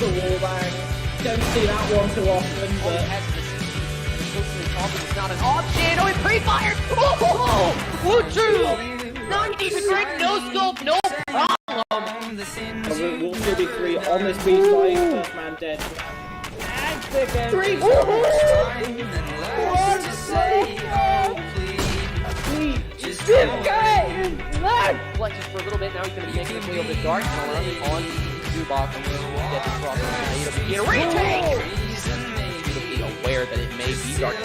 the wallbang. Don't see that one too often, but... It's not an option. Oh, he pre-fired! Oh! Woo-choo! 90 to grid, no scope, no problem! We'll still be 3 on this B side. First man dead. And second. 3! Flexes for a little bit, now he's going to be making his way over the dark. On Zubok. Get the cross. It'll be a retake! It'll be aware that it may be dark.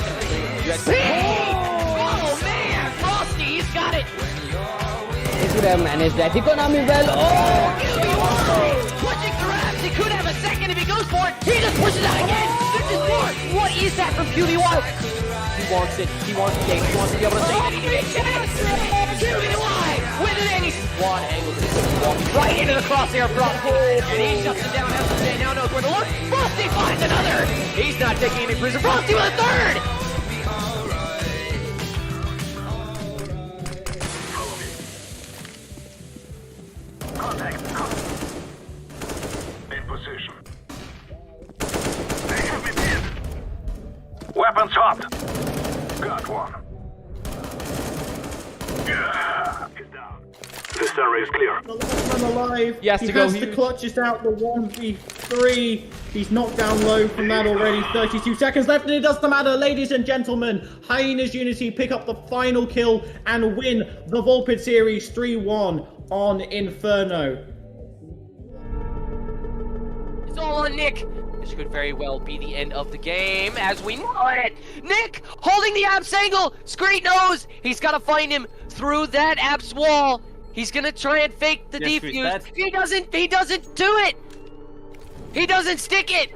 Oh man! Frosty, he's got it! He could have managed that economy well. Oh! Pushing grabs! He could have a second if he goes for it! He just pushes out again! This is more! What is that from QB1? He wants it. He wants the game. He wants to be able to say QB1 with an ace! One angle. Right into the crosshair Frosty. And he shuts it down. As now knows where to look. Frosty finds another! He's not taking any prison. Frosty with a third! In position. They have me pinned. Weapons hot. Got one. Yeah. He's down. This area is clear. The last man alive. He has to go to clutch this out. The 1v3. He's knocked down low from that already. 32 seconds left, and it doesn't matter, ladies and gentlemen. Hyenas Unity pick up the final kill and win the Volpid series 3-1 on Inferno. It's all on Nick. This could very well be the end of the game as we know it. Nick holding the Apps angle. Screet knows he's got to find him through that Apps wall. He's gonna try and fake the defuse. He doesn't do it. He doesn't stick it.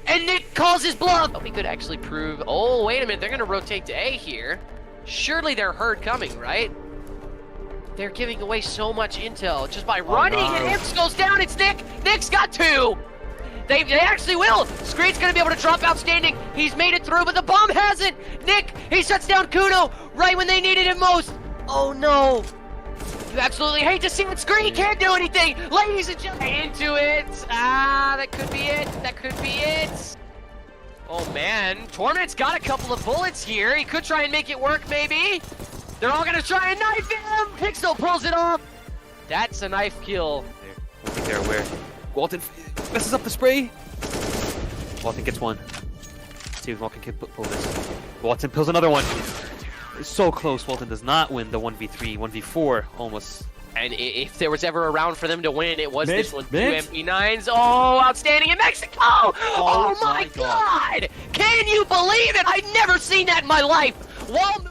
And Nick calls his bluff. We could actually prove, oh, wait a minute. They're gonna rotate to A here. Surely they're herd coming, right? They're giving away so much intel just by running, and Imps goes down. It's Nick. Nick's got 2. They actually will. Screet's gonna be able to drop outstanding. He's made it through, but the bomb hasn't. Nick, he shuts down Kuno right when they needed him most. Oh no. You absolutely hate to see it. Screet can't do anything. Ladies and gentlemen, into it. Ah, that could be it. That could be it. Oh man, Torment's got a couple of bullets here. He could try and make it work, maybe. They're all gonna try and knife him! Pixel pulls it off! That's a knife kill. I think they're aware. Walton messes up the spray. Walton gets one. Let's see if Walton can pull this. Walton pulls another one. It's so close. Walton does not win the 1v3, 1v4 almost. And if there was ever a round for them to win, it was this one. 2 MP9s. Oh, outstanding in Mexico! Oh my god! Can you believe it? I've never seen that in my life! Wall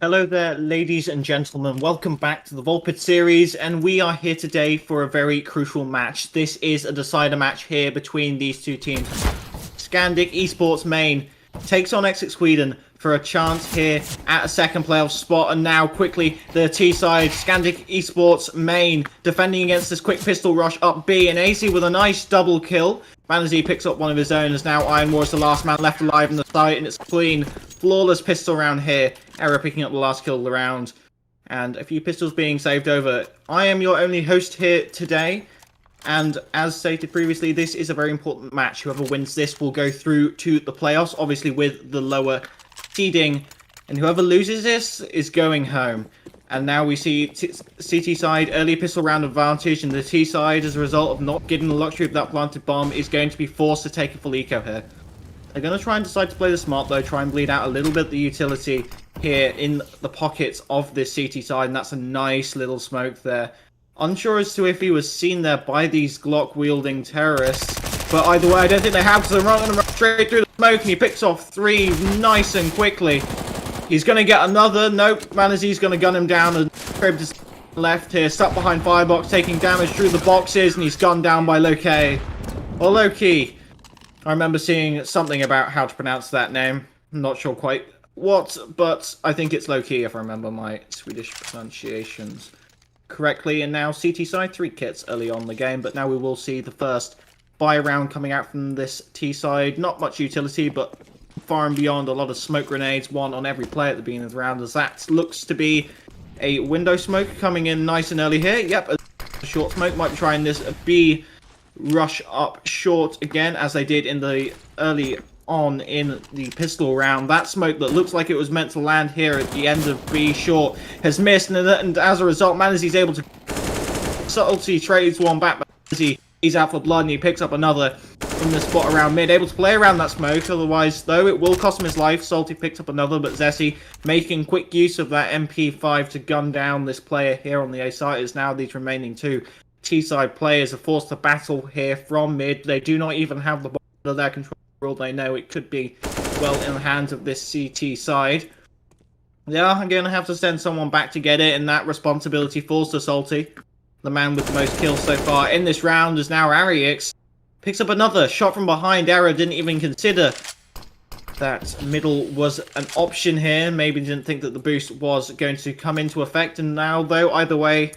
Hello there, ladies and gentlemen. Welcome back to the Volpid series, and we are here today for a very crucial match. This is a decider match here between these two teams. Scandic eSports main takes on EXZIT Sweden for a chance here at a second playoff spot, and now quickly the T side, Scandic eSports main, defending against this quick pistol rush up B, and AC with a nice double kill. Manazzi picks up one of his own as now Iron War is the last man left alive in the site, and it's clean, flawless pistol round here. Error picking up the last kill of the round, and a few pistols being saved over. I am your only host here today, and as stated previously, this is a very important match. Whoever wins this will go through to the playoffs, obviously with the lower seeding, and whoever loses this is going home. And now we see CT side early pistol round advantage, and the T side, as a result of not getting the luxury of that planted bomb, is going to be forced to take a full eco here. They're going to try and decide to play the smart though, try and bleed out a little bit the utility here in the pockets of this CT side, and that's a nice little smoke there. Unsure as to if he was seen there by these Glock-wielding terrorists, but either way, I don't think they have, because they're going to run straight through the smoke, and he picks off 3 nice and quickly. He's going to get another. Nope, Manazzi's going to gun him down and crib to left here, stuck behind firebox, taking damage through the boxes, and he's gunned down by Loki. Or Loki. I remember seeing something about how to pronounce that name. I'm not sure quite what, but I think it's Loki if I remember my Swedish pronunciations correctly. And now CT side 3 kits early on in the game, but now we will see the first buy round coming out from this T side. Not much utility, but far and beyond a lot of smoke grenades, 1 on every player at the beginning of the round, as that looks to be a window smoke coming in nice and early here. Yep, a short smoke. Might be trying this B rush up short again, as they did in the early on in the pistol round. That smoke that looks like it was meant to land here at the end of B short has missed, and as a result, Manazzi's able to subtlety trades one back. He's out for blood, and he picks up another in the spot around mid, able to play around that smoke. Otherwise, though, it will cost him his life. Salty picked up another, but Zessi making quick use of that MP5 to gun down this player here on the A side, as now these remaining 2 T-side players are forced to battle here from mid. They do not even have the ball under their control. They know it could be well in the hands of this CT side. Yeah, I'm going to have to send someone back to get it, and that responsibility falls to Salty. The man with the most kills so far in this round is now Ariix. Picks up another shot from behind. Error didn't even consider that middle was an option here. Maybe didn't think that the boost was going to come into effect. And now, though, either way,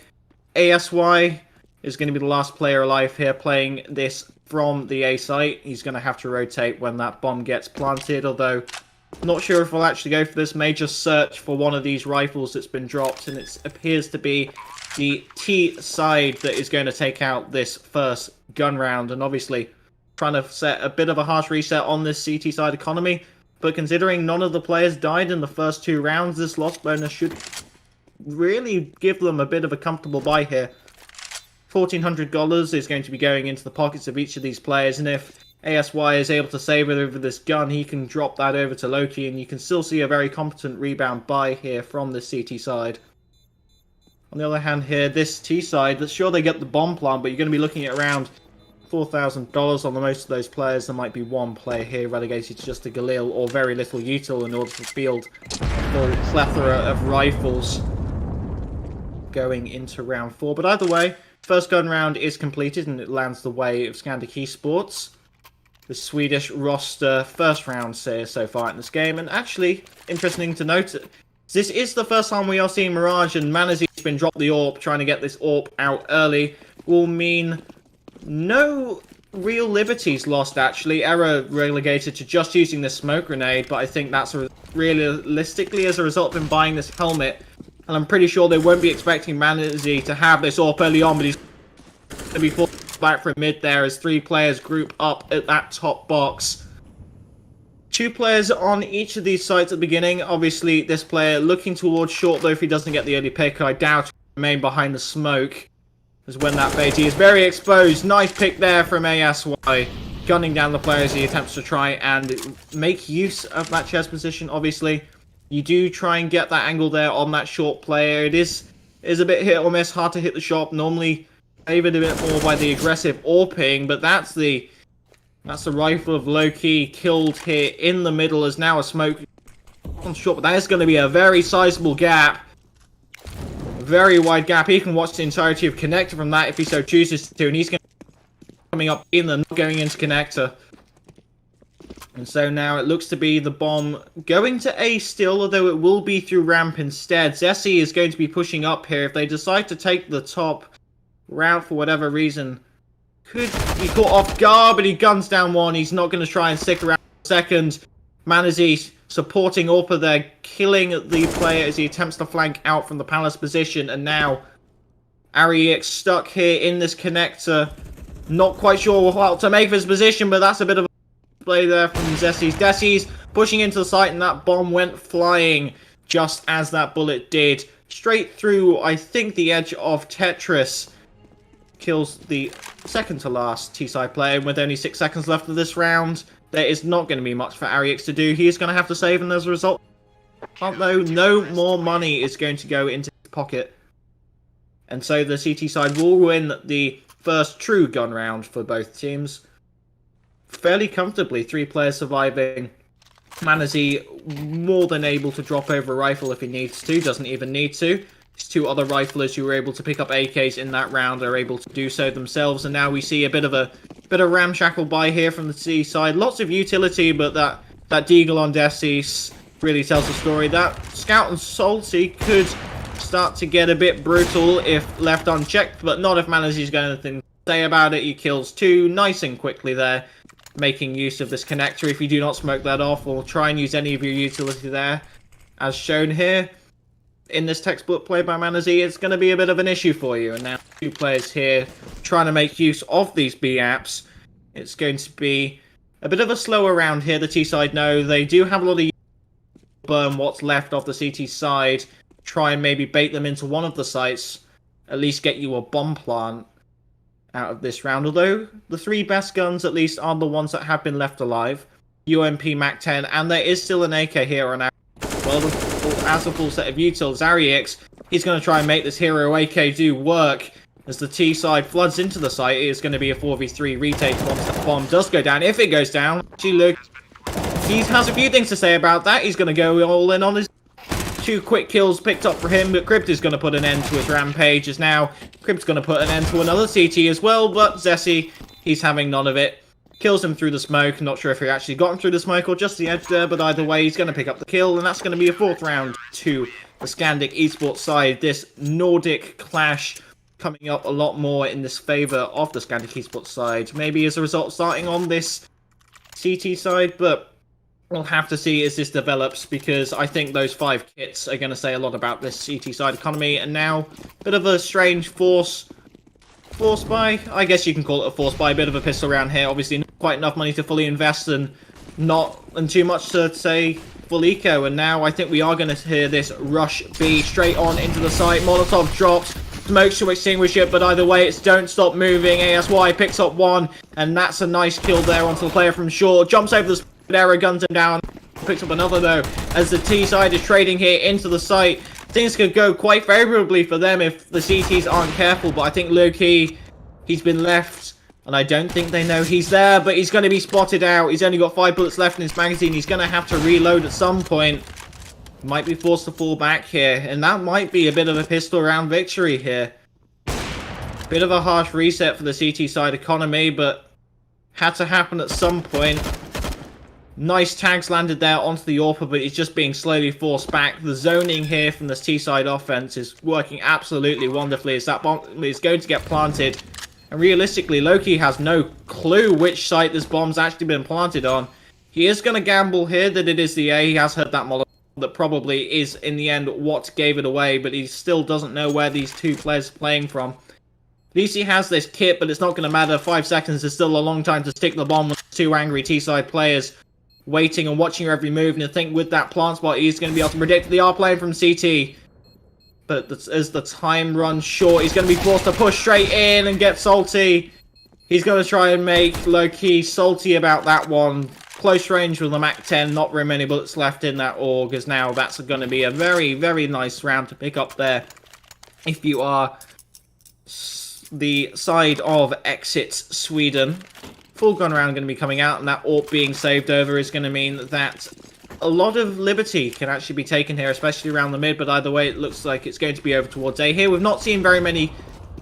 ASY is going to be the last player alive here playing this from the A site. He's going to have to rotate when that bomb gets planted, although not sure if we'll actually go for this. May just search for one of these rifles that's been dropped, and it appears to be the T side that is going to take out this first gun round, and obviously trying to set a bit of a harsh reset on this CT side economy. But considering none of the players died in the first 2 rounds, this loss bonus should really give them a bit of a comfortable buy here. $1,400 is going to be going into the pockets of each of these players, and if ASY is able to save it over this gun, he can drop that over to Loki, and you can still see a very competent rebound buy here from the CT side. On the other hand here, this T side, sure they get the bomb plant, but you're going to be looking at around $4,000 on the most of those players. There might be one player here relegated to just a Galil or very little util in order to field a full plethora of rifles going into round 4. But either way, first gun round is completed, and it lands the way of Scandic eSports. The Swedish roster first round so far in this game, and actually, interesting to note, this is the first time we are seeing Mirage, and Manazzi's been dropped the AWP. Trying to get this AWP out early will mean no real liberties lost, actually. Error relegated to just using this smoke grenade, but I think that's realistically as a result of him buying this helmet. And I'm pretty sure they won't be expecting Manazzi to have this AWP early on, but he's going to be forced back from mid there as 3 players group up at that top box. 2 players on each of these sites at the beginning. Obviously, this player looking towards short, though if he doesn't get the early pick, I doubt he'll remain behind the smoke. As when that Beatty is very exposed. Nice pick there from ASY. Gunning down the player as he attempts to try and make use of that chest position, obviously. You do try and get that angle there on that short player. It is a bit hit or miss, hard to hit the shot. Normally favored a bit more by the aggressive AWPing, but that's the rifle of Loki killed here in the middle, as now a smoke on on short, but that is going to be a very sizable gap. Very wide gap. He can watch the entirety of Connector from that if he so chooses to, and he's going to be coming up in the not going into Connector. And so now it looks to be the bomb going to A still, although it will be through ramp instead. Zessie is going to be pushing up here. If they decide to take the top route for whatever reason, could be caught off guard, but he guns down one. He's not going to try and stick around for a second. Manazi supporting Orpa there, killing the player as he attempts to flank out from the Palace position. And now EXZIT stuck here in this Connector. Not quite sure how to make of his position, but that's a bit of a play there from Zessi's. Desi's pushing into the site, and that bomb went flying just as that bullet did. Straight through, I think, the edge of Tetris. Kills the second to last T-side player. With only 6 seconds left of this round, there is not going to be much for EXZIT to do. He is going to have to save, and as a result, although no more money is going to go into his pocket. And so the CT side will win the first true gun round for both teams. Fairly comfortably, 3 players surviving. Manazi more than able to drop over a rifle if he needs to, doesn't even need to. These 2 other riflers who were able to pick up AKs in that round are able to do so themselves, and now we see a bit of ramshackle buy here from the C side. Lots of utility, but that deagle on Desis really tells the story. That Scout and Salty could start to get a bit brutal if left unchecked, but not if Manazi's got anything to say about it. He kills 2 nice and quickly there, making use of this Connector. If you do not smoke that off, or try and use any of your utility there, as shown here in this textbook play by Manazi, it's going to be a bit of an issue for you. And now 2 players here trying to make use of these B apps. It's going to be a bit of a slower round here. The T side know they do have a lot of burn what's left of the CT side. Try and maybe bait them into one of the sites. At least get you a bomb plant out of this round. Although the 3 best guns at least are the ones that have been left alive. UMP Mac 10, and there is still an AK here on our as a full set of utils. EXZIT, he's going to try and make this hero AK do work. As the T side floods into the site, it is going to be a 4v3 retake once the bomb does go down. If it goes down, actually look, he has a few things to say about that. He's going to go all in on his 2 quick kills picked up for him, but Crypt is going to put an end to his rampage. As now, Crypt's going to put an end to another CT as well, but Zessie, he's having none of it. Kills him through the smoke. Not sure if he actually got him through the smoke or just the edge there, but either way, he's going to pick up the kill, and that's going to be a 4th round to the Scandic eSports side. This Nordic clash coming up a lot more in this favour of the Scandic eSports side. Maybe as a result starting on this CT side, but we'll have to see as this develops, because I think those 5 kits are going to say a lot about this CT side economy. And now, bit of a strange force buy, I guess you can call it a force buy, a bit of a pistol round here. Obviously not quite enough money to fully invest, and too much to say full eco. And now I think we are going to hear this rush B straight on into the site. Molotov drops, smokes to extinguish it, but either way it's don't stop moving. ASY picks up 1, and that's a nice kill there onto the player from short. Jumps over the arrow, guns him down, picks up another though, as the T side is trading here into the site. Things could go quite favourably for them if the CTs aren't careful, but I think low-key, he's been left, and I don't think they know he's there, but he's going to be spotted out. He's only got 5 bullets left in his magazine. He's going to have to reload at some point. Might be forced to fall back here, and that might be a bit of a pistol round victory here. Bit of a harsh reset for the CT side economy, but had to happen at some point. Nice tags landed there onto the Orpa, but he's just being slowly forced back. The zoning here from the T-side offense is working absolutely wonderfully, as that bomb is going to get planted. And realistically, Loki has no clue which site this bomb's actually been planted on. He is going to gamble here that it is the A. He has heard that Molotov that probably is, in the end, what gave it away, but he still doesn't know where these 2 players are playing from. At least he has this kit, but it's not going to matter. 5 seconds is still a long time to stick the bomb with 2 angry T-side players waiting and watching your every move, and I think with that plant spot he's going to be able to predict. They are playing from CT, but as the time runs short, he's going to be forced to push straight in and get salty. He's going to try and make low-key salty about that one. Close range with the Mac 10, not very many bullets left in that AUG, as now that's going to be a very, very nice round to pick up there if you are the side of EXZIT Sweden. Full gun round going to be coming out, and that AWP being saved over is going to mean that a lot of liberty can actually be taken here, especially around the mid, but either way, it looks like it's going to be over towards A here. We've not seen very many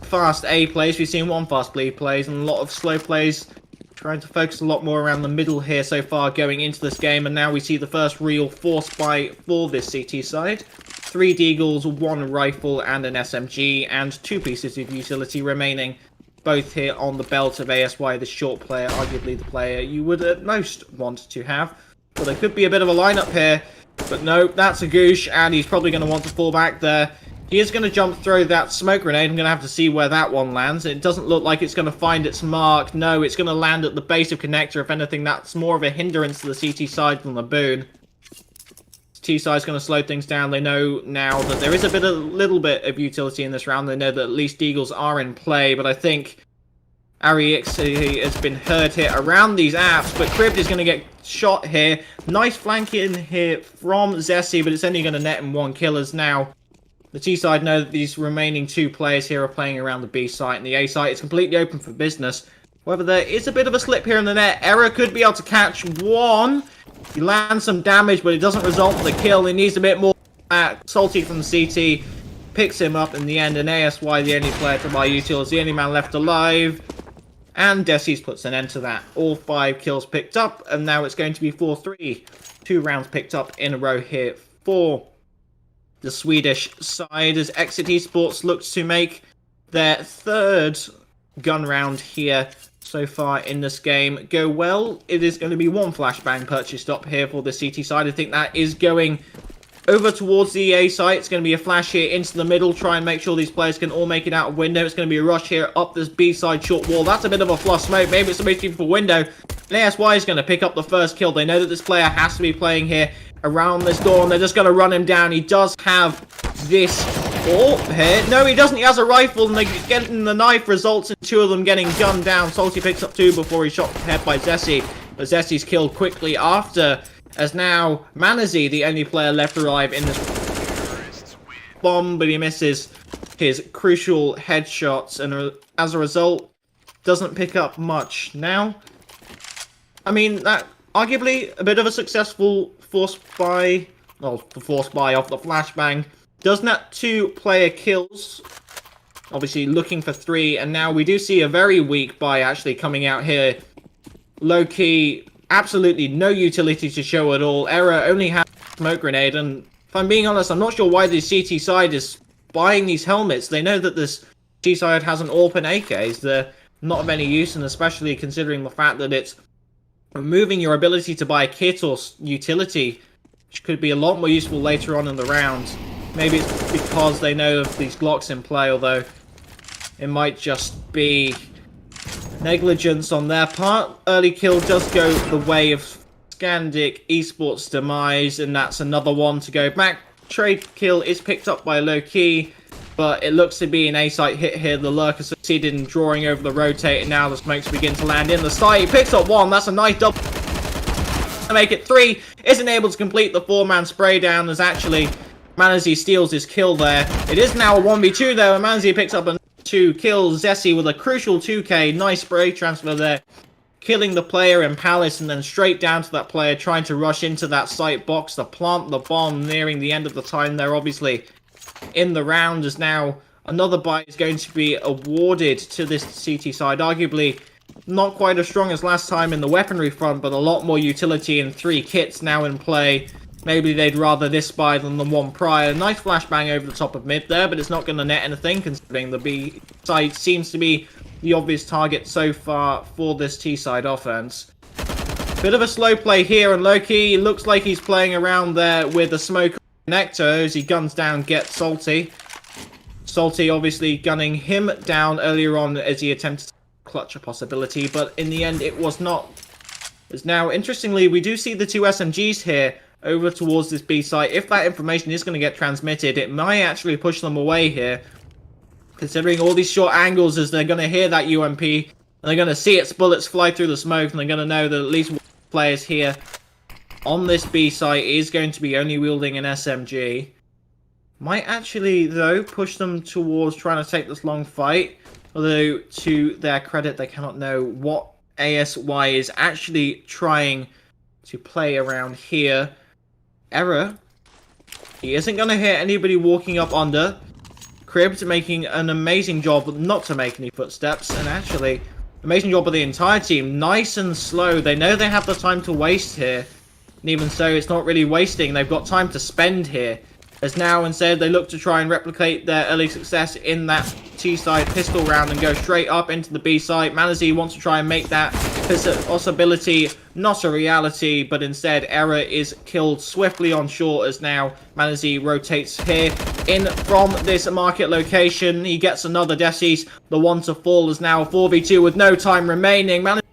fast A plays. We've seen one fast B plays and a lot of slow plays. Trying to focus a lot more around the middle here so far going into this game, and now we see the first real force buy for this CT side. 3 deagles, 1 rifle, and an SMG, and 2 pieces of utility remaining, both here on the belt of ASY, the short player, arguably the player you would at most want to have. But there could be a bit of a lineup here, but no, that's a Goosh, and he's probably going to want to fall back there. He is going to jump through that smoke grenade. I'm going to have to see where that one lands. It doesn't look like it's going to find its mark. No, it's going to land at the base of connector. If anything, that's more of a hindrance to the CT side than the boon. T side is going to slow things down. They know now that there is a little bit of utility in this round. They know that at least Deagles are in play, but I think EXZIT has been hurt here around these apps, but Crypt is going to get shot here. Nice flanking here from Zessi, but it's only going to net him 1 kill as now. The T side know that these remaining 2 players here are playing around the B site, and the A site is completely open for business. However, there is a bit of a slip here in the net. Error could be able to catch 1. He lands some damage, but it doesn't result in the kill. He needs a bit more. Salty from CT picks him up in the end, and ASY, the only player to buy util, is the only man left alive. And Desis puts an end to that. All 5 kills picked up, and now it's going to be 4-3. 2 rounds picked up in a row here for the Swedish side, as EXZIT eSports looks to make their 3rd gun round here so far in this game go well. It is going to be 1 flashbang purchased up here for the CT side. I think that is going over towards the A site. It's going to be a flash here into the middle, try and make sure these players can all make it out of window. It's going to be a rush here up this B side short wall. That's a bit of a flush smoke. Maybe it's supposed to be for window. And ASY is going to pick up the first kill. They know that this player has to be playing here around this door, and they're just going to run him down. He does have this here. No, he doesn't. He has a rifle, and getting the knife results in 2 of them getting gunned down. Salty picks up 2 before he's shot head by Zessi, but Zessi's killed quickly after, as now Manazi, the only player left alive in this bomb, but he misses his crucial headshots, and as a result, doesn't pick up much. Now, I mean, that arguably a bit of a successful force buy, well, the force buy off the flashbang. Does net 2 player kills, obviously looking for 3, and now we do see a very weak buy actually coming out here. Low-key, absolutely no utility to show at all. Error only has smoke grenade, and if I'm being honest, I'm not sure why the CT side is buying these helmets. They know that this T side has an AWP and AKs. They're not of any use, and especially considering the fact that it's removing your ability to buy kit or utility, which could be a lot more useful later on in the round. Maybe it's because they know of these Glocks in play, although it might just be negligence on their part. Early kill does go the way of Scandic eSports demise, and that's another one to go back. Trade kill is picked up by Low Key, but it looks to be an A-site hit here. The Lurker succeeded in drawing over the rotate, and now the smokes begin to land in the site. He picks up 1. That's a nice double to make it 3. Isn't able to complete the 4-man spray down, as actually Manazi steals his kill there. It is now a 1v2 though, and Manazi picks up 2 kills. Zessi with a crucial 2k. Nice spray transfer there, killing the player in Palace, and then straight down to that player trying to rush into that site box to plant the bomb, nearing the end of the time there obviously in the round, as now another buy is going to be awarded to this CT side. Arguably not quite as strong as last time in the weaponry front, but a lot more utility and 3 kits now in play. Maybe they'd rather this buy than the one prior. Nice flashbang over the top of mid there, but it's not going to net anything, considering the B side seems to be the obvious target so far for this T side offense. Bit of a slow play here, and Loki looks like he's playing around there with the smoke connector as he guns down Get Salty. Salty obviously gunning him down earlier on as he attempted to clutch a possibility, but in the end it was not. As now, interestingly, we do see the 2 SMGs here over towards this B site. If that information is going to get transmitted, it might actually push them away here, considering all these short angles, as they're going to hear that UMP, and they're going to see its bullets fly through the smoke, and they're going to know that at least one player here on this B site is going to be only wielding an SMG. Might actually, though, push them towards trying to take this long fight, although to their credit, they cannot know what ASY is actually trying to play around here. Error. He isn't going to hit anybody walking up under. Cribbed making an amazing job not to make any footsteps, and actually, amazing job of the entire team. Nice and slow. They know they have the time to waste here. And even so, it's not really wasting. They've got time to spend here. As now instead they look to try and replicate their early success in that T-side pistol round and go straight up into the B side. Manazi wants to try and make that possibility not a reality, but instead Error is killed swiftly on short as now Manazi rotates here in from this market location. He gets another Decis. The one to fall is now 4v2 with no time remaining. Manazi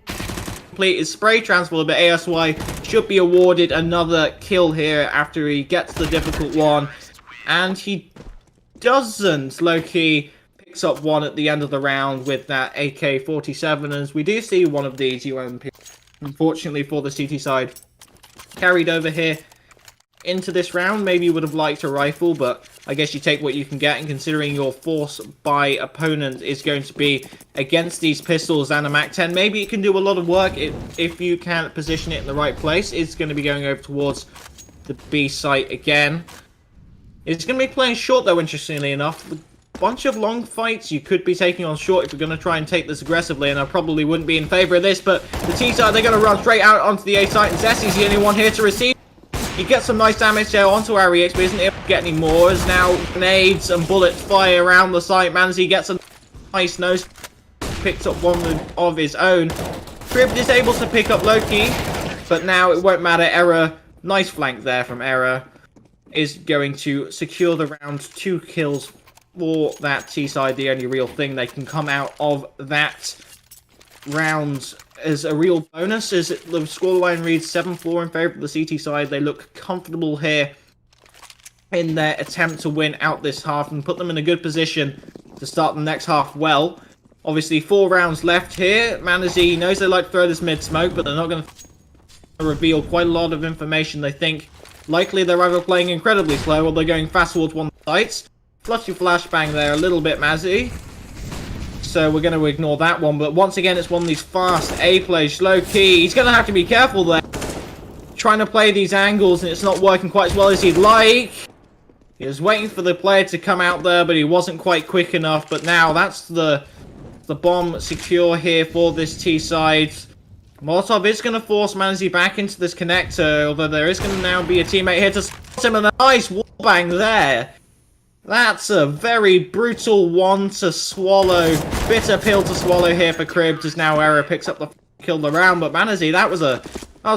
complete his spray transfer, but ASY should be awarded another kill here after he gets the difficult one. And he doesn't. Loki picks up one at the end of the round with that AK-47, as we do see one of these UMP, unfortunately for the CT side, carried over here into this round. Maybe you would have liked a rifle, but I guess you take what you can get, and considering your force by opponent is going to be against these pistols and a MAC-10, maybe it can do a lot of work if you can position it in the right place. It's going to be going over towards the B site again. It's going to be playing short though, interestingly enough. A bunch of long fights you could be taking on short if you're going to try and take this aggressively, and I probably wouldn't be in favor of this, but the T side, they're going to run straight out onto the A site, and Zessie's the only one here to receive. He gets some nice damage there onto Ariex, but isn't able to get any more, as now grenades and bullets fly around the site. Manzi gets a nice nose, picks up one of his own. Cribbed is able to pick up Loki, but now it won't matter. Error, nice flank there from Error, is going to secure the round. 2 kills for that T-side, the only real thing they can come out of that round as a real bonus, as the scoreline reads 7-4 in favour of the CT side. They look comfortable here in their attempt to win out this half and put them in a good position to start the next half well. Obviously 4 rounds left here. Manazi knows they like to throw this mid smoke, but they're not going to reveal quite a lot of information. They think likely they're either playing incredibly slow or they're going fast towards one of the sites. Flushy flashbang there a little bit, Mazzy. So we're going to ignore that one, but once again it's one of these fast A plays. Low key, he's going to have to be careful there, trying to play these angles, and it's not working quite as well as he'd like. He was waiting for the player to come out there, but he wasn't quite quick enough. But now that's the bomb secure here for this T side. Molotov is going to force Manzi back into this connector, although there is going to now be a teammate here to spot him, and a nice wallbang there. That's a very brutal one to swallow. Bitter pill to swallow here for Cribbs, as now Error picks up the kill the round. But Manazi, that was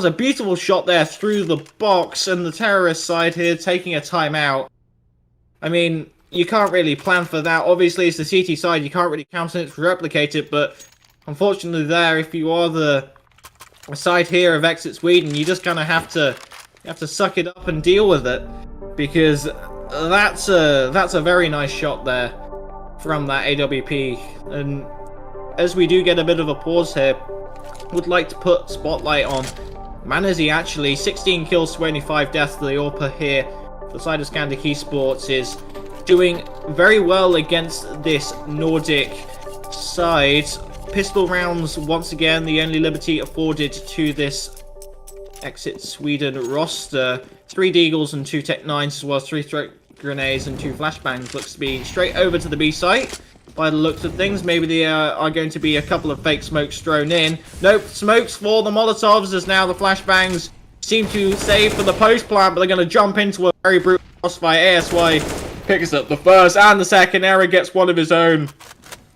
a beautiful shot there through the box, and the terrorist side here taking a timeout. I mean, you can't really plan for that. Obviously, it's the CT side. You can't really count on it to replicate it, but unfortunately there, if you are the side here of EXZIT Sweden, you just kind of have to suck it up and deal with it, because that's a very nice shot there from that AWP. And as we do get a bit of a pause here, would like to put spotlight on Manazi. Actually 16 kills, 25 deaths. The AWP here for the side of Scandic eSports is doing very well against this Nordic side. Pistol rounds once again the only liberty afforded to this EXZIT Sweden roster. 3 Deagles and 2 Tech 9s, as well as 3 threat grenades and 2 flashbangs. Looks to be straight over to the B site by the looks of things. Maybe there are going to be a couple of fake smokes thrown in. Nope, smokes for the Molotovs, as now the flashbangs seem to save for the post plant, but they're going to jump into a very brutal crossfire. ASY picks up the first and the second. Error gets one of his own,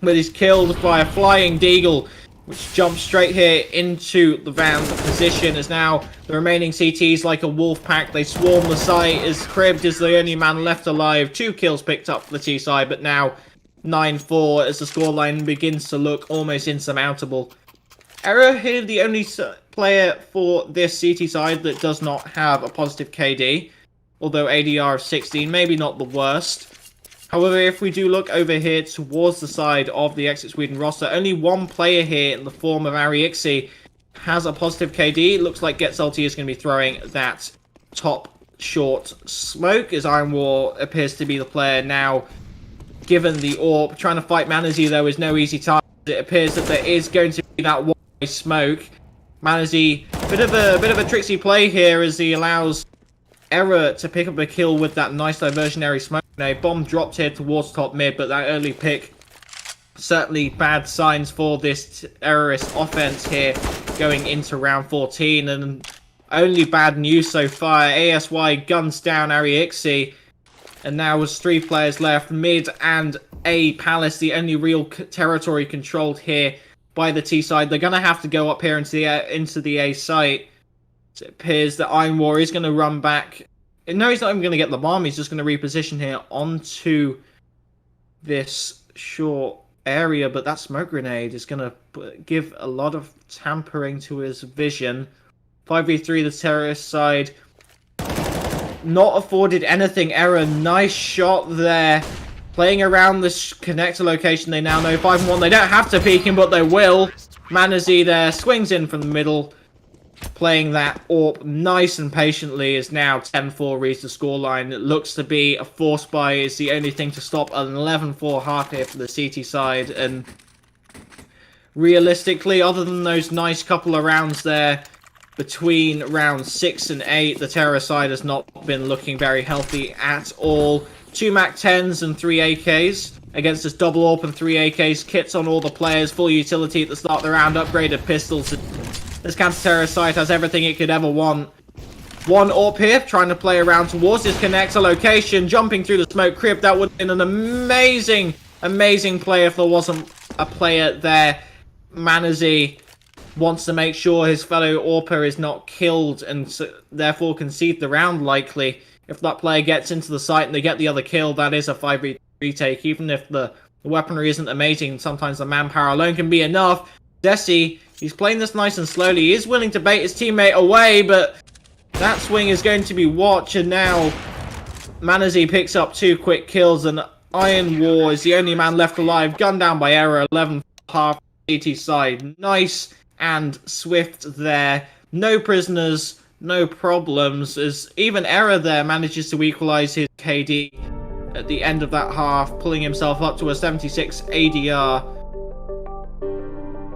but he's killed by a flying Deagle, which jumps straight here into the van position. As now the remaining CTs, like a wolf pack, they swarm the site, as Cribbed is the only man left alive. 2 kills picked up for the T side, but now 9-4 as the scoreline begins to look almost insurmountable. Error here, the only player for this CT side that does not have a positive KD, although ADR of 16, maybe not the worst. However, if we do look over here towards the side of the EXZIT Sweden roster, only one player here in the form of Ariixi has a positive KD. It looks like GetSalty is going to be throwing that top short smoke, as Iron War appears to be the player now given the AWP. Trying to fight Manazi, though, is no easy task. It appears that there is going to be that one-way smoke. Manazi, bit of a tricksy play here, as he allows Error to pick up a kill with that nice diversionary smoke grenade. Bomb dropped here towards top mid, but that early pick, certainly bad signs for this terrorist offense here going into round 14. And only bad news so far. ASY guns down EXZIT. And now with 3 players left, mid and A Palace, the only real territory controlled here by the T side. They're going to have to go up here into the A site. So it appears that Iron War is going to run back. No, he's not even going to get the bomb. He's just going to reposition here onto this short area. But that smoke grenade is going to give a lot of tampering to his vision. 5v3 the terrorist side. Not afforded anything. Error, nice shot there. Playing around this connector location, they now know 5-1. They don't have to peek him, but they will. Manazi there swings in from the middle. Playing that AWP nice and patiently is now 10-4 reads the scoreline. It looks to be a force buy is the only thing to stop an 11-4 half here for the CT side. And realistically, other than those nice couple of rounds there, between rounds 6 and 8, the terror side has not been looking very healthy at all. 2 MAC-10s and 3 AKs against this double AWP and 3 AKs. Kits on all the players, full utility at the start of the round, upgraded pistols. This counter-terror side has everything it could ever want. One AWP here, trying to play around towards this connector location, jumping through the smoke crib. That would have been an amazing, amazing play if there wasn't a player there. Manazi wants to make sure his fellow AWPer is not killed and so, therefore concede the round likely. If that player gets into the site and they get the other kill, that is a 5v3 retake. Even if the weaponry isn't amazing, sometimes the manpower alone can be enough. Desi, he's playing this nice and slowly. He is willing to bait his teammate away, but that swing is going to be watched. And now Manazi picks up 2 quick kills, and Iron War is the only man left alive. Gunned down by Error, 11 half CT side. Nice and swift there. No prisoners, no problems, as even Error there manages to equalize his KD at the end of that half, pulling himself up to a 76 ADR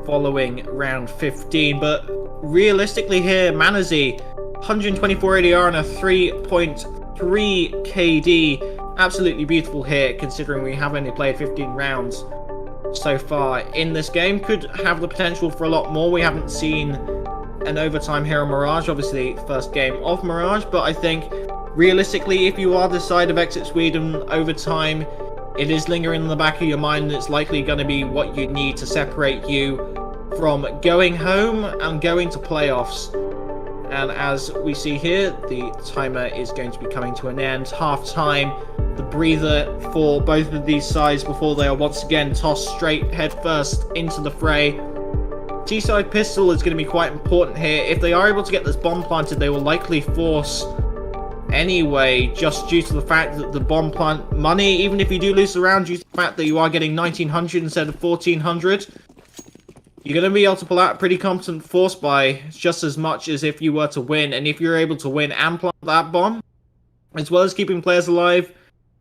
following round 15. But realistically here, Manazi, 124 ADR and a 3.3 KD. Absolutely beautiful hit, considering we have only played 15 rounds so far in this game. Could have the potential for a lot more. We haven't seen an overtime here on Mirage, obviously first game of Mirage, but I think realistically, if you are the side of EXZIT Sweden, overtime, it is lingering in the back of your mind, and it's likely going to be what you need to separate you from going home and going to playoffs. And as we see here, the timer is going to be coming to an end. Half time, the breather for both of these sides before they are once again tossed straight headfirst into the fray. T-side pistol is going to be quite important here. If they are able to get this bomb planted, they will likely force anyway, just due to the fact that the bomb plant money, even if you do lose the round, due to the fact that you are getting 1900 instead of 1400, you're going to be able to pull out a pretty competent force buy just as much as if you were to win. And if you're able to win and plant that bomb, as well as keeping players alive,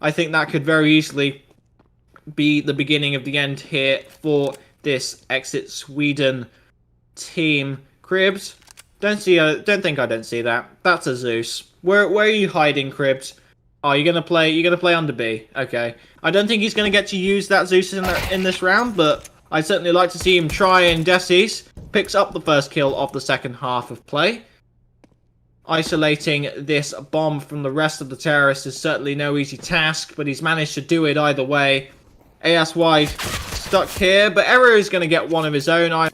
I think that could very easily be the beginning of the end here for this EXZIT Sweden team. Cribs, don't think I don't see that. That's a Zeus. Where are you hiding, Cribs? Oh, you're gonna play under B. Okay. I don't think he's gonna get to use that Zeus in this round, but I'd certainly like to see him try. And Desis picks up the first kill of the second half of play. Isolating this bomb from the rest of the terrorists is certainly no easy task, but he's managed to do it either way. ASY stuck here, but Error is going to get one of his own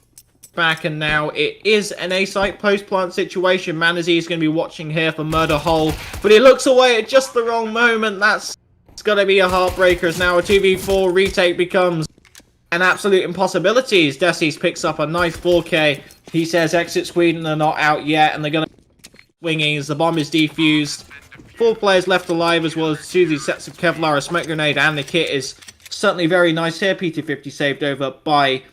back, and now it is an A-site post-plant situation. Manazi is going to be watching here for Murder Hole, but he looks away at just the wrong moment. It's going to be a heartbreaker, as now a 2v4 retake becomes an absolute impossibility. As Desis picks up a nice 4K. He says EXZIT Sweden are not out yet, and they're going to swinging as the bomb is defused. 4 players left alive, as well as 2 sets of Kevlar, a smoke grenade, and the kit is certainly very nice here. PT50 saved over by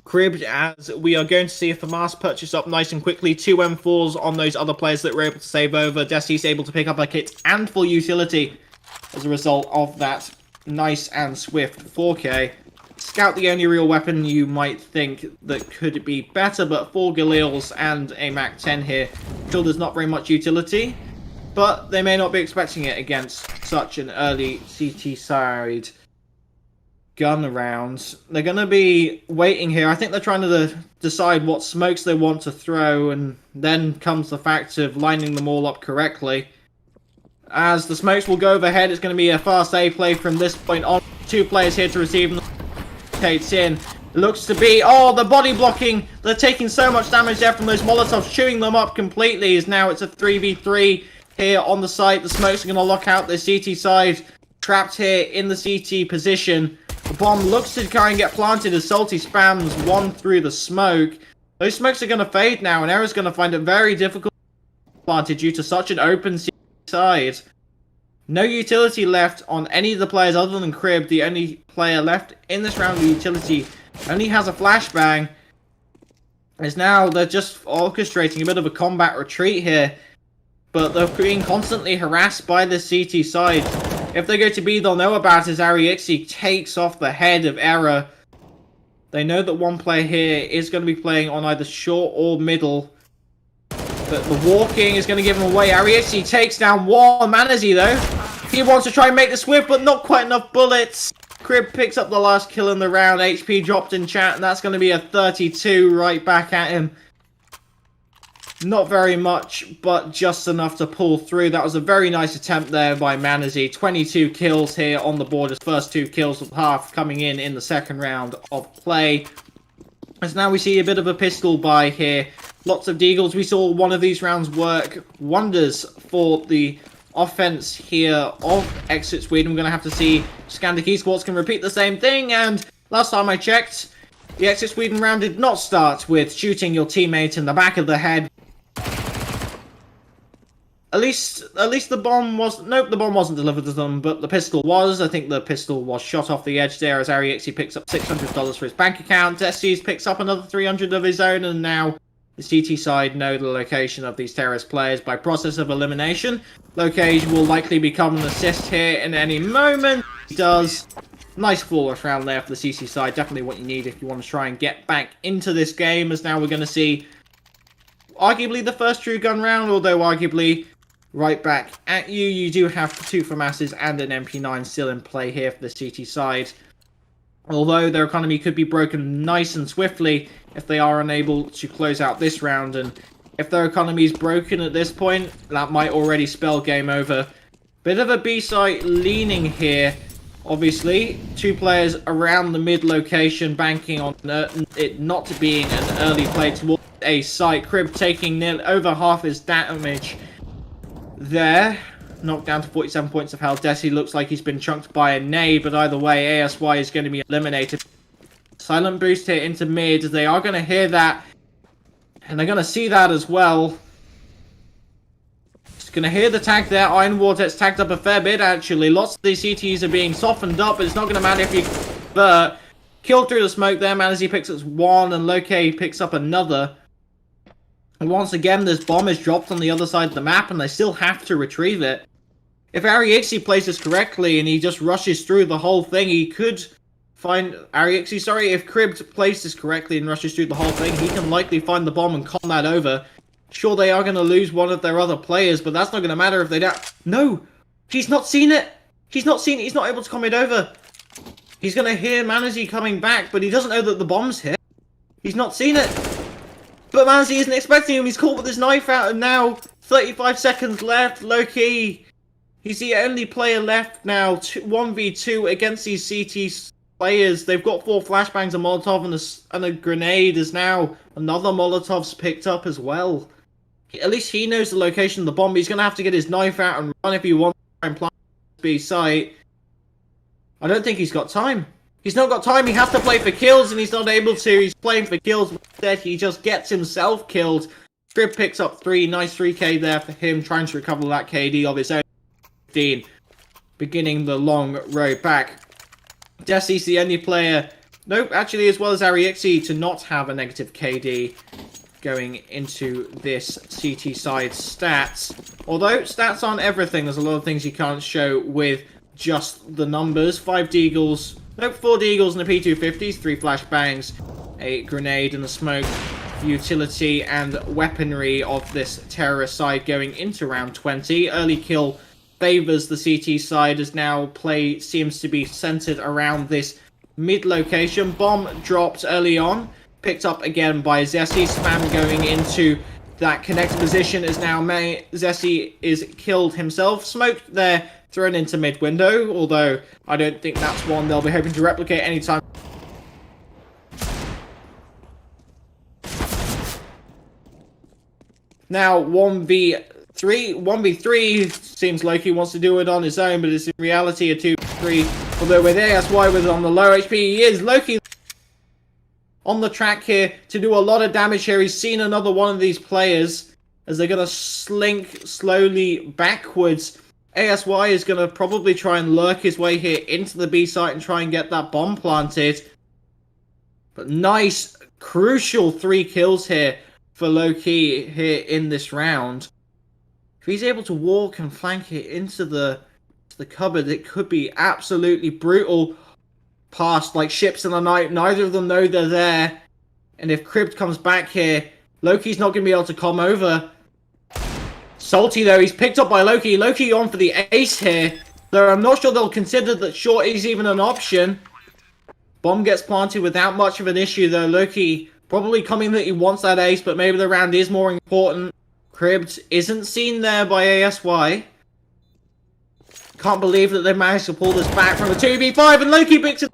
Cribbed, as we are going to see if the mass purchase up nice and quickly. 2 M4s on those other players that were able to save over. Desi's able to pick up a kit and full utility as a result of that nice and swift 4K. Scout, the only real weapon you might think that could be better, but 4 Galils and a MAC-10 here. Still, there's not very much utility. but they may not be expecting it against such an early CT side gun round. They're going to be waiting here. I think they're trying to decide what smokes they want to throw, and then comes the fact of lining them all up correctly. As the smokes will go overhead, it's going to be a fast A play from this point on. 2 players here to receive them. Rotates in. Looks to be, oh, the body blocking. They're taking so much damage there from those Molotovs, chewing them up completely. As now it's a 3v3 here on the site. The smokes are going to lock out the CT side. Trapped here in the CT position. The bomb looks to try and get planted as Salty spams one through the smoke. Those smokes are going to fade now, and Era's going to find it very difficult to plant it due to such an open CT side. No utility left on any of the players other than Crib. The only player left in this round of utility only has a flashbang. As now they're just orchestrating a bit of a combat retreat here. But they're being constantly harassed by the CT side. If they go to B, they'll know about it as EXZIT takes off the head of Era. They know that one player here is going to be playing on either short or middle. But the walking is going to give him away. EXZIT takes down one. Manazy, though, he wants to try and make the swift, but not quite enough bullets. Crib picks up the last kill in the round. HP dropped in chat, and that's going to be a 32 right back at him. Not very much, but just enough to pull through. That was a very nice attempt there by Manazy. 22 kills here on the board. His first 2 kills of half coming in the second round of play. As now we see a bit of a pistol buy here. Lots of deagles. We saw one of these rounds work wonders for the offense here of EXZIT Sweden. We're going to have to see Scandic eSports can repeat the same thing. And last time I checked, the EXZIT Sweden round did not start with shooting your teammate in the back of the head. At least the bomb was... Nope, the bomb wasn't delivered to them, but the pistol was. I think the pistol was shot off the edge there as EXZIT picks up $600 for his bank account. Desies picks up another $300 of his own, and now the CT side know the location of these terrorist players by process of elimination. Location will likely become an assist here in any moment. He does. Nice flawless round there for the CT side. Definitely what you need if you want to try and get back into this game, as now we're going to see arguably the first true gun round, although arguably... Right back at you. You do have 2 FAMASs and an MP9 still in play here for the CT side. Although their economy could be broken nice and swiftly if they are unable to close out this round. And if their economy is broken at this point, that might already spell game over. Bit of a B site leaning here. Obviously, 2 players around the mid location banking on it not being an early play towards a site. Crib taking nearly over half his damage. There, knocked down to 47 points of health. Desi looks like he's been chunked by a nade, but either way, ASY is going to be eliminated. Silent boost here into mid. They are going to hear that, and they're going to see that as well. Just going to hear the tag there. Iron Vortex tagged up a fair bit, actually. Lots of these CTs are being softened up, but it's not going to matter if you convert. Killed through the smoke there. Manazy picks up 1, and Loke picks up another. And once again, this bomb is dropped on the other side of the map, and they still have to retrieve it. If EXZIT plays this correctly, and he just rushes through the whole thing, he could find... if Crib plays this correctly and rushes through the whole thing, he can likely find the bomb and con that over. Sure, they are going to lose one of their other players, but that's not going to matter if they don't... No! He's not seen it! He's not seen it, he's not able to com it over. He's going to hear Manazy coming back, but he doesn't know that the bomb's hit. He's not seen it. But Manazy isn't expecting him. He's caught with his knife out, and now 35 seconds left. Low-key, he's the only player left now. 1v2 against these CT players. They've got 4 flashbangs, a Molotov, and a grenade. Is now another Molotov's picked up as well. At least he knows the location of the bomb. He's going to have to get his knife out and run if he wants to try and plant B site. I don't think he's got time. He's not got time, he has to play for kills, and he's not able to. He's playing for kills, but instead he just gets himself killed. Crib picks up 3, nice 3k there for him, trying to recover that KD of his own. 15, beginning the long road back. Desi's the only player, nope, actually as well as EXZIT, to not have a negative KD going into this CT side stats. Although, stats aren't everything, there's a lot of things you can't show with just the numbers. 5 deagles. Nope, 4 deagles and a P250s, 3 flashbangs, a grenade and a smoke. utility and weaponry of this terrorist side going into round 20. Early kill favors the CT side as now play seems to be centered around this mid location. Bomb dropped early on, picked up again by Zessi. Spam going into that connect position as now Zessi is killed himself. Smoked there, thrown into mid window, although I don't think that's one they'll be hoping to replicate anytime. Now 1v3 seems Loki wants to do it on his own, but it's in reality a 2v3. Although with ASY was on the low HP, he is Loki on the track here to do a lot of damage here. He's seen another one of these players as they're going to slink slowly backwards. ASY is going to probably try and lurk his way here into the B site and try and get that bomb planted. But nice, crucial 3 kills here for Loki here in this round. If he's able to walk and flank it into the cupboard, it could be absolutely brutal. Past like ships in the night, neither of them know they're there. And if Crypt comes back here, Loki's not going to be able to come over. Salty though, he's picked up by Loki. Loki on for the ace here. Though I'm not sure they'll consider that short is even an option. Bomb gets planted without much of an issue though. Loki probably coming that he wants that ace, but maybe the round is more important. Crypt isn't seen there by ASY. Can't believe that they managed to pull this back from a 2v5, and Loki picks it.